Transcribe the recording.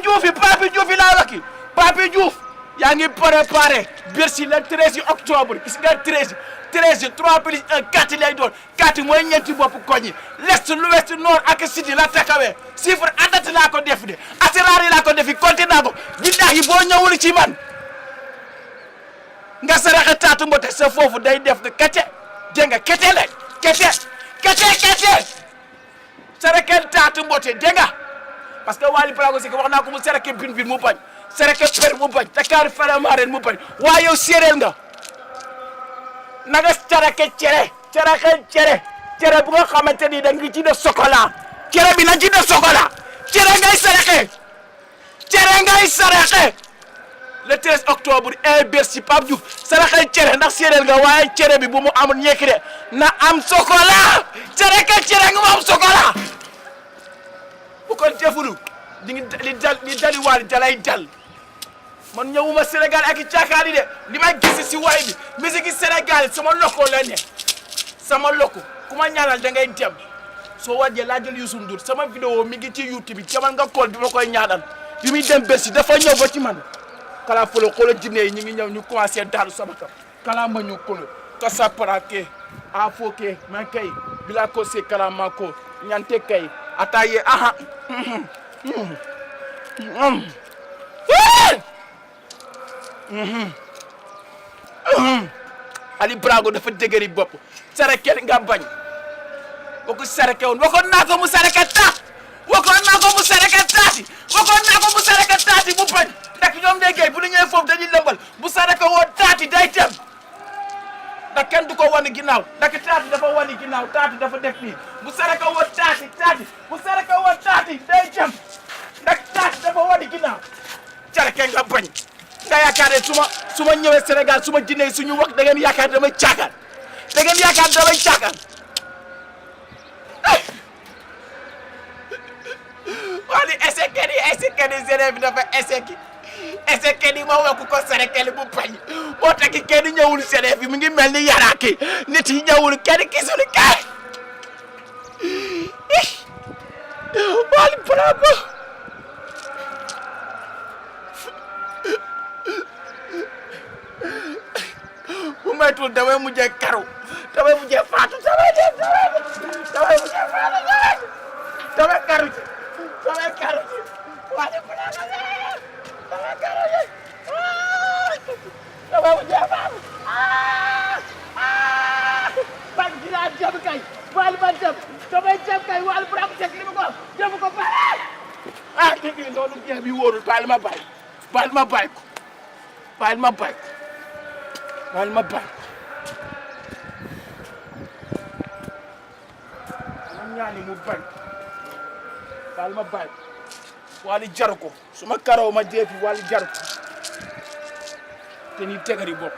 Papi Diouf laa wakki Papi Diouf yaa ngi préparé Bercy le 13 octobre gis nga 13 3 plus 1 4 lay doon 4 mooy ñeenti bopp koñ yi l'est l'ouest nord ak sud la taxawee chiffre adat laa ko def de asrar yi laa ko defi compté naa ko billahi boo ñëwul ci man nga saraxe taatu mbote sa foofu day def de kete dégg nga kete la kete saraxe taatu mbote dégg nga parce que Wally Ballago Seck wax naa ko mu saraxe bin mu bañ saraxe per mu bañ Dakar Faramaren mu bañ waaye yow séeréer nga na nga saraxe cere bu nga xamante ni da nga ci def chocolat cere bi na ci def chocolat cere ngay saraxe le 13 octobre Bercy Pape Diouf saraxe cere ndax séeréer nga waaye cere bi bu mu amul ñekk de na am chocolat saraxe cere nga mu am chocolat bu ko defulu di dali Wally dalay dal man ñëwuma Sénégal ak i caakaan yi de li may gis si waay bi musique Sénégal sama loko la ne sama loko ku ma ñaanal da ngay dem soo wàjjee laa jël Youssou Ndour sama vidéo mi ngi ci YouTube bi camal nga kool bi ma koy ñaanal bi muy dem Bercy dafa ñëw ba ci man kala folo xoolal jinne yi ñu ngi ñëw ñu commencé daanu sama kaw kala ma ñu kolo kasa parake a fo ke man kay bila ko se kala ma ko ñante kay ataye aha Ali Brago dafa dëgëri bopp sarakel nga bañ boo ko sarake woon waxoon naa ko mu sarake taat waxoon naa ko mu sarake taati mu bañ ndax ñoom léegi bu ñu ñëwee foofu dañuy lëmbal bu sarake woon taati day dem ndax kenn du ko wane ginnaaw ndax taati dafa wane ginnaaw taati dafa def nii bu sarake woon taati bu sarake woon taati day dem ndax taati dafa wane ginnaaw sarake nga bañ nga yaakaar ne su ma ñëwee Sénégal su ma jinne suñu wax da ngeen yaakaar damay caakaan Wally échec ni Sénégal bi dafa échec ni ma wax ko Sénégal bu bañ moo tax kenn ñëwul Sénégal bi mu ngi mel ni yaraaki nit yi ñëwul kenn gisul kay Wally Ballago bu maytul damay mujjee karu damay mujjee faatu damay karu ci Wally Ballago damay karu ci damay mujjee faatu ban dinaa jëm kay Wally ba jëm damay jëm kay Wally Ballago Seck li mu ko jëm ko bare dégg nga loolu jeex bi wóorul baal ma bàyyi ko ñaani mu bañ baal ma bàyyi Wally jaru ko su ma karoo ma jeefi Wally jaru ko te ni tegari bopp